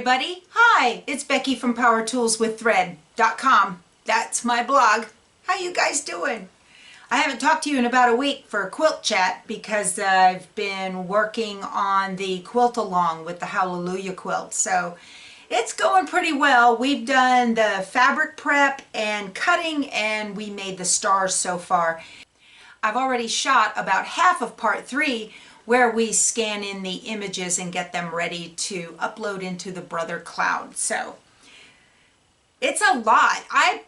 everybody. Hi, it's Becky from PowerToolsWithThread.com. That's my blog. How you guys doing? I haven't talked to you in about a week for a quilt chat because I've been working on the quilt along with the Hallelujah quilt. So it's going pretty well. We've done the fabric prep and cutting, and we made the stars so far. I've already shot about half of part 3, where we scan in the images and get them ready to upload into the Brother Cloud. So it's a lot. I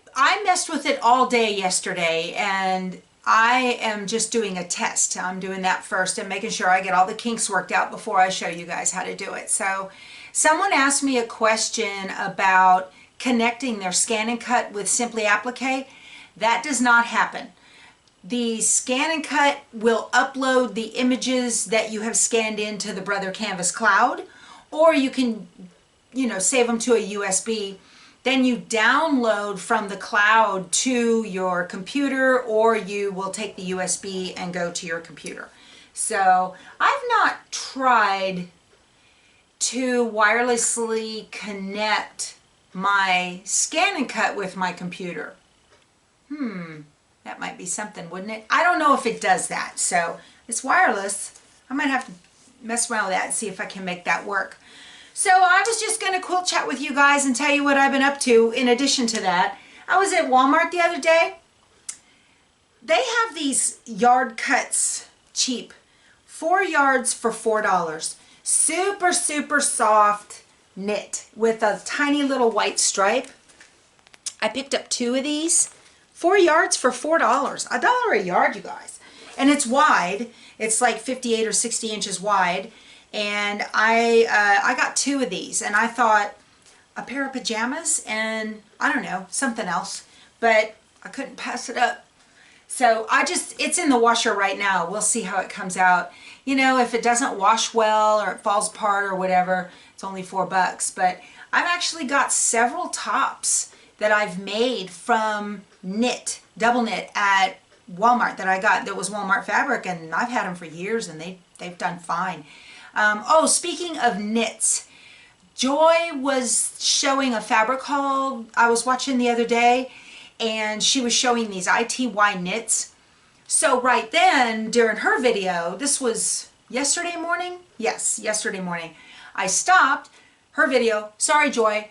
messed with it all day yesterday, and I am just doing a test. I'm doing that first and making sure I get all the kinks worked out before I show you guys how to do it. So someone asked me a question about connecting their scan and cut with Simply Applique. That does not happen. The scan and cut will upload the images that you have scanned into the Brother Canvas Cloud, or you can, save them to a USB. Then you download from the cloud to your computer, or you will take the USB and go to your computer. So I've not tried to wirelessly connect my scan and cut with my computer. That might be something, wouldn't it? I don't know if it does that. So it's wireless. I might have to mess around with that and see if I can make that work. So I was just going to quilt chat with you guys and tell you what I've been up to in addition to that. I was at Walmart the other day. They have these yard cuts cheap. 4 yards for $4. Super, super soft knit with a tiny little white stripe. I picked up 2 of these. 4 yards for $4. $1 a yard, you guys. And it's wide. It's like 58 or 60 inches wide. And I got 2 of these. And I thought a pair of pajamas and, I don't know, something else. But I couldn't pass it up. So it's in the washer right now. We'll see how it comes out. If it doesn't wash well or it falls apart or whatever, it's only $4. But I've actually got several tops that I've made from knit, double knit at Walmart that I got. That was Walmart fabric, and I've had them for years, and they've done fine. Speaking of knits, Joy was showing a fabric haul I was watching the other day, and she was showing these ITY knits. So right then, during her video, this was yesterday morning? Yes, yesterday morning. I stopped her video, sorry Joy,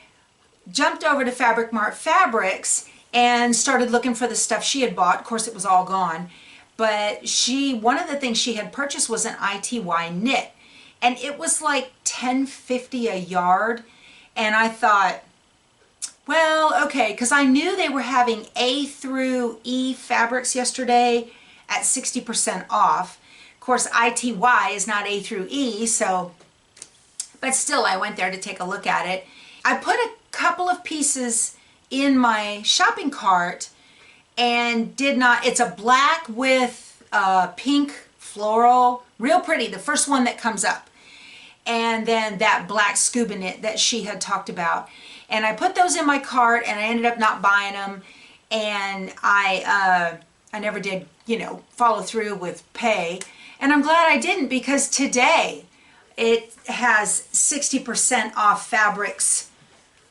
jumped over to Fabric Mart Fabrics and started looking for the stuff she had bought. Of course, it was all gone. But one of the things she had purchased was an ITY knit. And it was like $10.50 a yard. And I thought, well, okay, because I knew they were having A through E fabrics yesterday at 60% off. Of course, ITY is not A through E, but still I went there to take a look at it. I put a couple of pieces in my shopping cart and it's a black with pink floral, real pretty, the first one that comes up, and then that black scuba knit that she had talked about. And I put those in my cart, and I ended up not buying them, and I never did follow through with pay, and I'm glad I didn't, because today it has 60% off fabrics.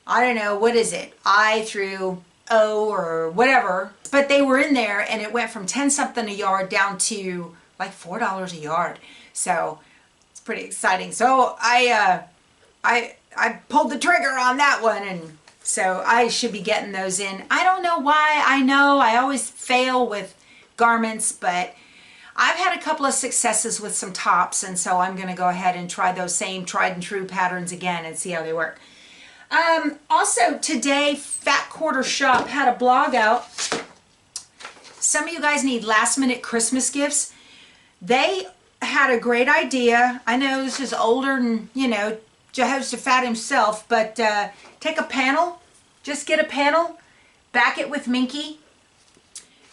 I don't know, what is it? I through O or whatever. But they were in there, and it went from 10 something a yard down to like $4 a yard. So it's pretty exciting. So I pulled the trigger on that one, and so I should be getting those in. I don't know why. I know I always fail with garments, but I've had a couple of successes with some tops, and so I'm going to go ahead and try those same tried and true patterns again and see how they work. Also today, Fat Quarter Shop had a blog out. Some of you guys need last minute Christmas gifts. They had a great idea. I know this is older than, Jehoshaphat himself, but take a panel, just get a panel, back it with Minky,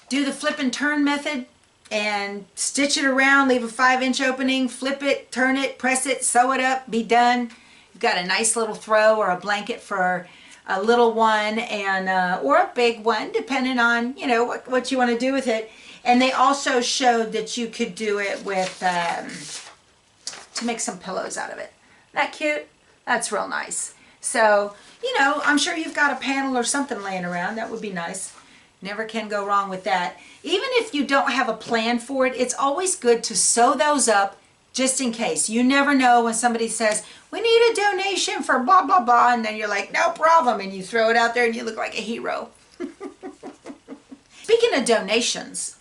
do the flip and turn method, and stitch it around, leave a 5-inch opening, flip it, turn it, press it, sew it up, be done. You've got a nice little throw or a blanket for a little one, and or a big one, depending on what you want to do with it. And they also showed that you could do it with to make some pillows out of it. Isn't that cute? That's real nice. So, you know, I'm sure you've got a panel or something laying around. That would be nice. Never can go wrong with that. Even if you don't have a plan for it, it's always good to sew those up just in case. You never know when somebody says, we need a donation for blah, blah, blah, and then you're like, no problem, and you throw it out there and you look like a hero. Speaking of donations,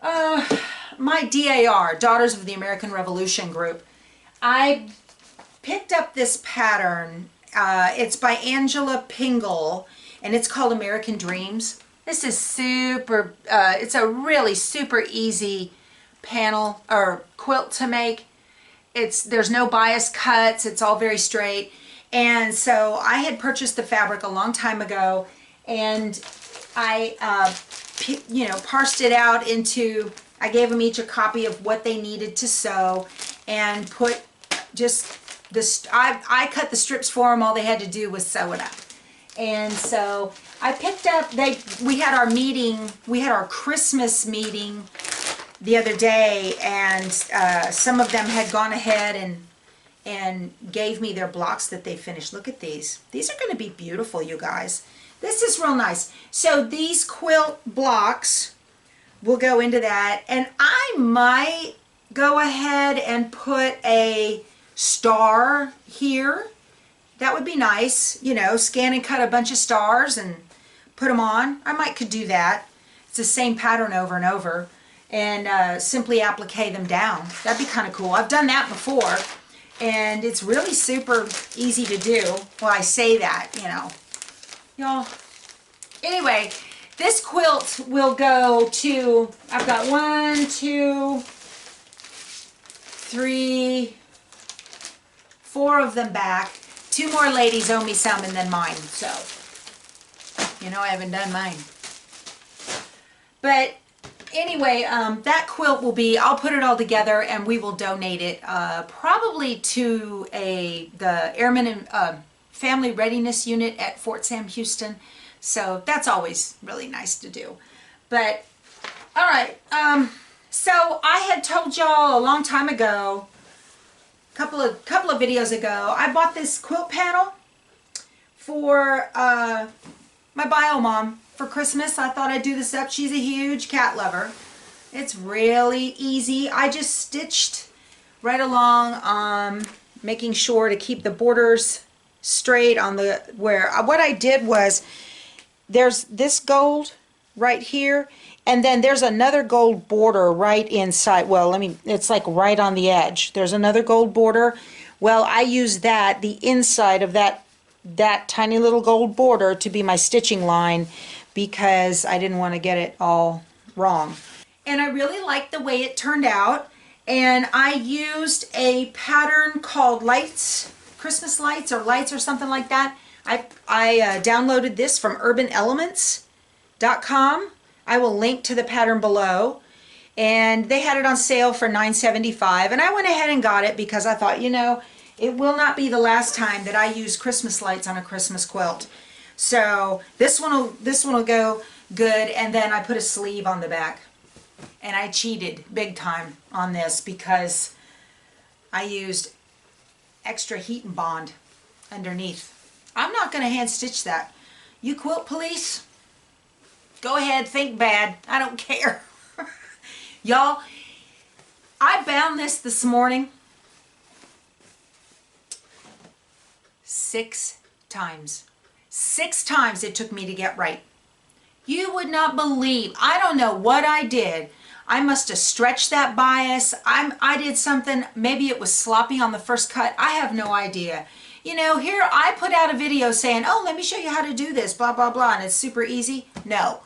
my DAR, Daughters of the American Revolution group, I picked up this pattern. It's by Angela Pingle, and it's called American Dreams. This is super, it's a really super easy panel or quilt to make. There's no bias cuts, it's all very straight. And so I had purchased the fabric a long time ago, and I parsed it out into, I gave them each a copy of what they needed to sew, and put just this, I cut the strips for them. All they had to do was sew it up. And so I picked up, we had our meeting, we had our Christmas meeting the other day, and some of them had gone ahead and gave me their blocks that they finished. Look at these. These are going to be beautiful, you guys. This is real nice. So these quilt blocks will go into that, and I might go ahead and put a star here. That would be nice, you know, scan and cut a bunch of stars and put them on. I could do that. It's the same pattern over and over, and simply applique them down. That'd be kind of cool. I've done that before, and it's really super easy to do. Well, I say that, you know. Y'all. Anyway, this quilt will go to, I've got 1, 2, 3, 4 of them back. 2 more ladies owe me some, and then mine. So, you know, I haven't done mine. But anyway, that quilt will be, I'll put it all together and we will donate it probably to the Airmen and Family Readiness Unit at Fort Sam Houston. So that's always really nice to do. But, all right. So I had told y'all a long time ago, couple of videos ago, I bought this quilt panel for my bio mom for Christmas. I thought I'd do this up. She's a huge cat lover. It's really easy. I just stitched right along, making sure to keep the borders straight on the what I did was, there's this gold right here, and then there's another gold border right inside. Well, it's like right on the edge. There's another gold border. Well, I used the inside of that tiny little gold border to be my stitching line, because I didn't want to get it all wrong. And I really liked the way it turned out. And I used a pattern called Lights, Christmas Lights or something like that. I downloaded this from urbanaelements.com. I will link to the pattern below. And they had it on sale for $9.75, and I went ahead and got it because I thought, you know, it will not be the last time that I use Christmas lights on a Christmas quilt. So this one will go good, and then I put a sleeve on the back. And I cheated big time on this because I used extra heat and bond underneath. I'm not going to hand stitch that. You quilt police, go ahead, think bad. I don't care. Y'all, I bound this morning 6 times. 6 times it took me to get right. You would not believe. I don't know what I did. I must have stretched that bias. I did something. Maybe it was sloppy on the first cut. I have no idea. You know, here I put out a video saying, oh, let me show you how to do this, blah, blah, blah, and it's super easy. No,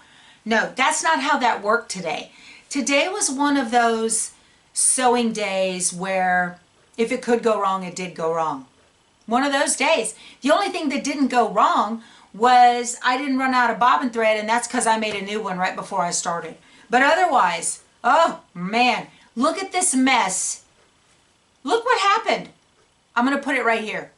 that's not how that worked today. Today was one of those sewing days where if it could go wrong, it did go wrong. One of those days. The only thing that didn't go wrong was I didn't run out of bobbin thread, and that's because I made a new one right before I started. But otherwise, oh man, look at this mess. Look what happened. I'm going to put it right here.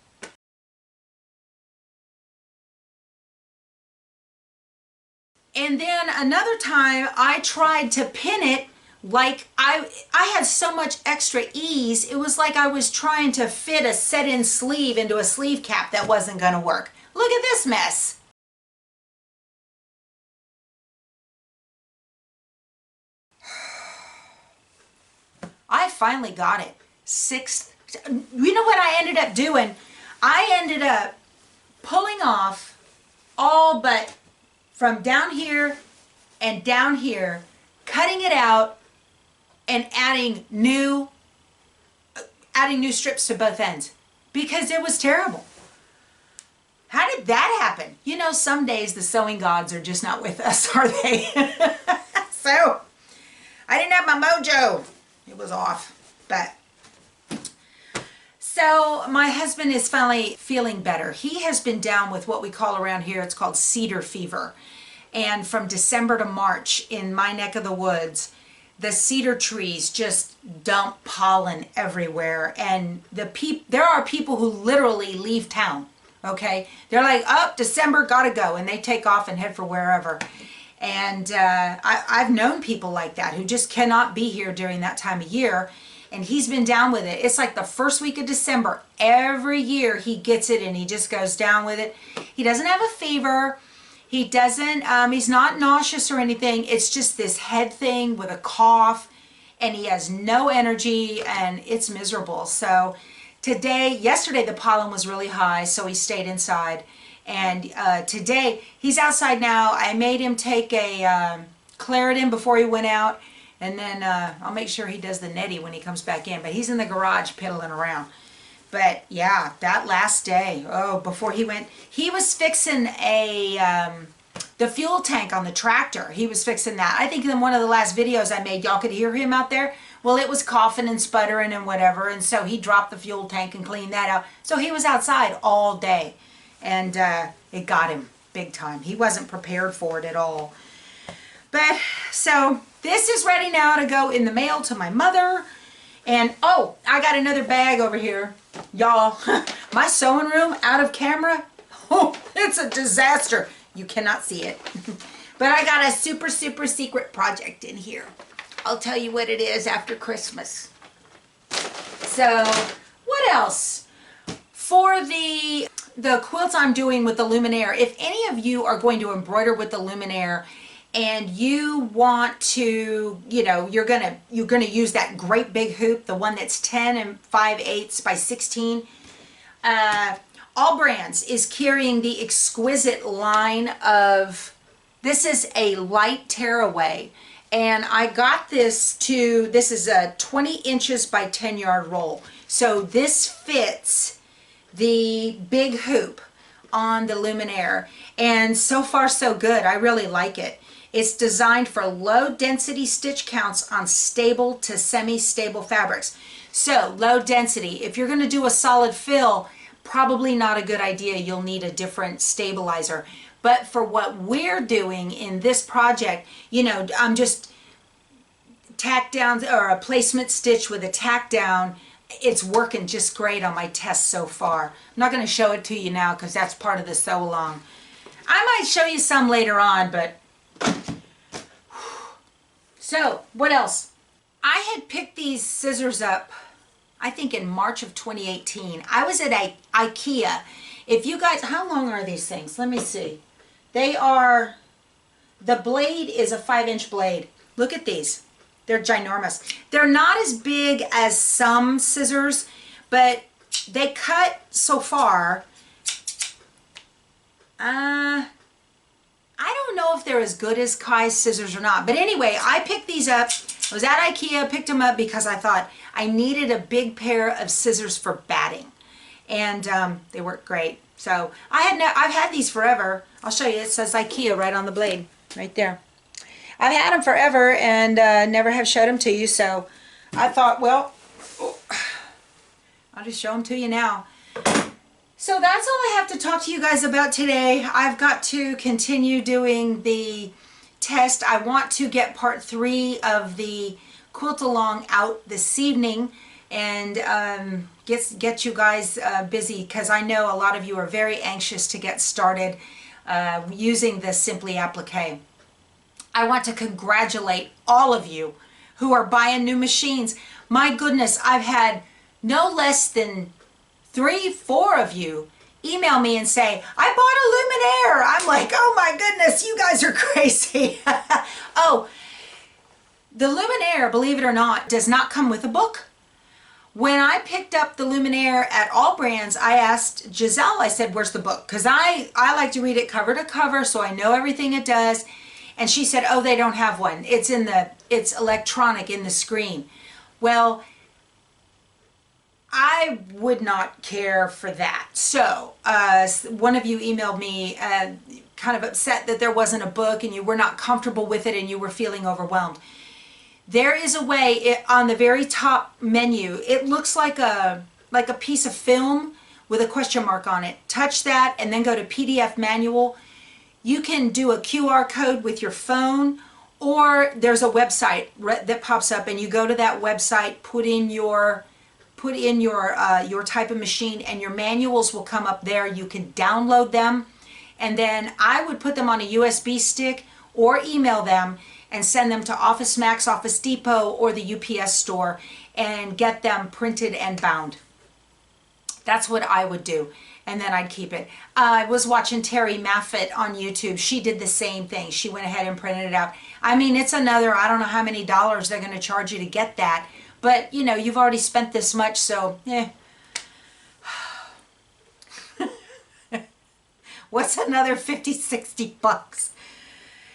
And then another time I tried to pin it like I had so much extra ease. It was like I was trying to fit a set-in sleeve into a sleeve cap that wasn't going to work. Look at this mess. I finally got it. You know what I ended up doing? I ended up pulling off all but from down here and down here, cutting it out and adding new strips to both ends because it was terrible. How did that happen? You know, some days the sewing gods are just not with us, are they? So I didn't have my mojo. It was off. But so my husband is finally feeling better. He has been down with what we call around here, it's called cedar fever. And from December to March in my neck of the woods, the cedar trees just dump pollen everywhere. And there are people who literally leave town, okay? They're like, oh, December, gotta go. And they take off and head for wherever. And I've known people like that who just cannot be here during that time of year. And he's been down with it. It's like the first week of December. Every year he gets it and he just goes down with it. He doesn't have a fever. He doesn't, he's not nauseous or anything. It's just this head thing with a cough. And he has no energy and it's miserable. So yesterday the pollen was really high, so he stayed inside. And today, he's outside now. I made him take a Claritin before he went out. And then I'll make sure he does the netty when he comes back in. But he's in the garage piddling around. But yeah, that last day, before he went, he was fixing the fuel tank on the tractor. He was fixing that. I think in one of the last videos I made, y'all could hear him out there. Well, it was coughing and sputtering and whatever. And so he dropped the fuel tank and cleaned that out. So he was outside all day. And it got him big time. He wasn't prepared for it at all. But so this is ready now to go in the mail to my mother. And I got another bag over here. Y'all, my sewing room out of camera, it's a disaster. You cannot see it. But I got a super, super secret project in here. I'll tell you what it is after Christmas. So, what else? For the quilts I'm doing with the luminaire, if any of you are going to embroider with the luminaire and you want to, you're gonna use that great big hoop, the one that's 10 5/8 by 16. All Brands is carrying the exquisite line of, this is a light tearaway. And I got this is a 20 inches by 10 yard roll. So this fits the big hoop on the luminaire. And so far so good. I really like it. It's designed for low density stitch counts on stable to semi-stable fabrics. So low density, if you're going to do a solid fill, probably not a good idea. You'll need a different stabilizer. But for what we're doing in this project, I'm just tack down or a placement stitch with a tack down. It's working just great on my test so far. I'm not going to show it to you now because that's part of the sew along. I might show you some later on, but so what else? I had picked these scissors up, I think in March of 2018. I was at IKEA. If you guys, how long are these things? Let me see. They are, the blade is a 5-inch blade. Look at these. They're ginormous. They're not as big as some scissors, but they cut so far. I don't know if they're as good as Kai's scissors or not. But anyway, I picked these up. I was at IKEA, picked them up because I thought I needed a big pair of scissors for batting. And they work great. So I've had these forever. I'll show you. It says IKEA right on the blade, right there. I've had them forever and never have showed them to you. So I thought, well, I'll just show them to you now. So that's all I have to talk to you guys about today. I've got to continue doing the test. I want to get part 3 of the quilt along out this evening and get you guys busy, because I know a lot of you are very anxious to get started using the Simply Applique. I want to congratulate all of you who are buying new machines. My goodness, I've had no less than 3, 4 of you email me and say, I bought a Luminaire. I'm like, oh my goodness, you guys are crazy. Oh, the Luminaire, believe it or not, does not come with a book. When I picked up the Luminaire at All Brands, I asked Giselle, I said, where's the book? Because I like to read it cover to cover so I know everything it does. And she said, oh, they don't have one. It's electronic in the screen. Well, I would not care for that. So one of you emailed me kind of upset that there wasn't a book and you were not comfortable with it and you were feeling overwhelmed. There is a way on the very top menu. It looks like a piece of film with a question mark on it. Touch that and then go to PDF manual. You can do a QR code with your phone, or there's a website that pops up and you go to that website, put in your type of machine and your manuals will come up there. You can download them, and then I would put them on a USB stick or email them and send them to Office Max, Office Depot, or the UPS store and get them printed and bound. That's what I would do. And then I'd keep it. I was watching Terry Maffitt on YouTube. She did the same thing. She went ahead and printed it out. I mean, it's another, I don't know how many dollars they're going to charge you to get that. But, you know, you've already spent this much, so, What's another 50, 60 bucks?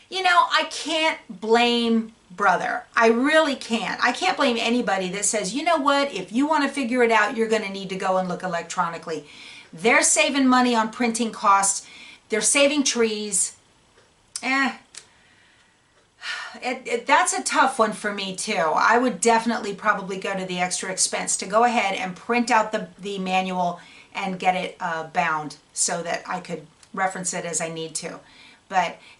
You know, I can't blame brother. I really can't. I can't blame anybody that says, you know what, if you want to figure it out, you're going to need to go and look electronically. They're saving money on printing costs. They're saving trees. That's a tough one for me too. I would definitely probably go to the extra expense to go ahead and print out the manual and get it bound so that I could reference it as I need to.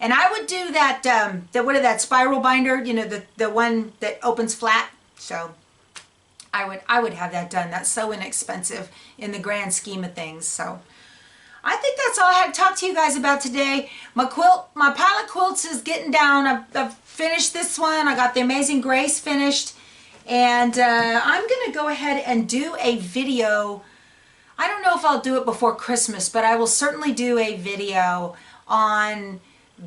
And I would do that spiral binder, you know, the one that opens flat. So I would have that done. That's so inexpensive in the grand scheme of things. So I think that's all I had to talk to you guys about today. My pile of quilts is getting down. I've finished this one. I got the Amazing Grace finished. And I'm going to go ahead and do a video. I don't know if I'll do it before Christmas, but I will certainly do a video on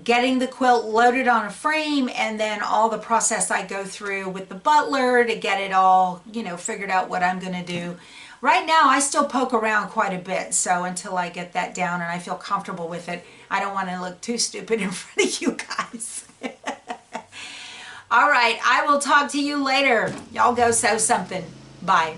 getting the quilt loaded on a frame and then all the process I go through with the butler to get it all, you know, figured out what I'm going to do. Right now, I still poke around quite a bit, so until I get that down and I feel comfortable with it, I don't want to look too stupid in front of you guys. All right, I will talk to you later. Y'all go sew something. Bye.